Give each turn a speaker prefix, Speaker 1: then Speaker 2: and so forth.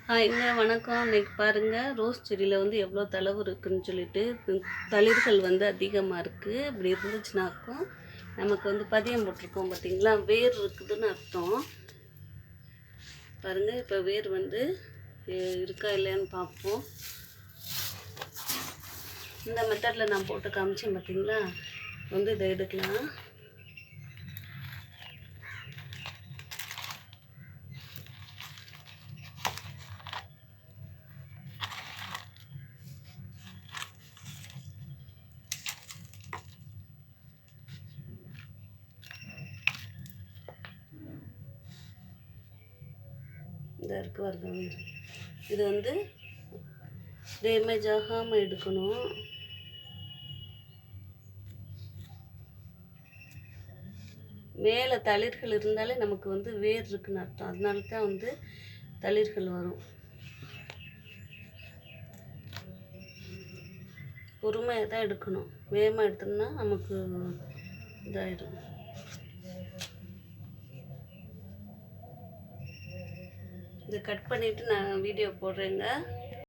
Speaker 1: ஹாய்ங்க வணக்கம். இன்னைக்கு பாருங்கள் ரோஸ் செடியில் வந்து எவ்வளோ தளவு இருக்குதுன்னு சொல்லிட்டு தளிர்கள் வந்து அதிகமாக இருக்குது. இப்படி இருந்துச்சுனாக்கும் நமக்கு வந்து பதியம் போட்டிருக்கோம் பார்த்திங்களா, வேர் இருக்குதுன்னு அர்த்தம். பாருங்கள் இப்போ வேர் வந்து இருக்கா இல்லையான்னு பார்ப்போம். இந்த மெத்தடில் நான் போட்டு காமிச்சேன் பார்த்திங்களா, வந்து இதை எடுக்கலாம். இந்த இருக்கு வருது. இது வந்து டேமேஜ் ஆகாமல் எடுக்கணும். மேலே தளிர்கள் இருந்தாலே நமக்கு வந்து வேர் இருக்குன்னு அர்த்தம். அதனால தான் வந்து தளிர்கள் வரும். பொறுமையாக தான் எடுக்கணும். வேகமாக எடுத்தோம்னா நமக்கு இதாகிடும். இதை கட் பண்ணிவிட்டு நான் வீடியோ போடுறேங்க.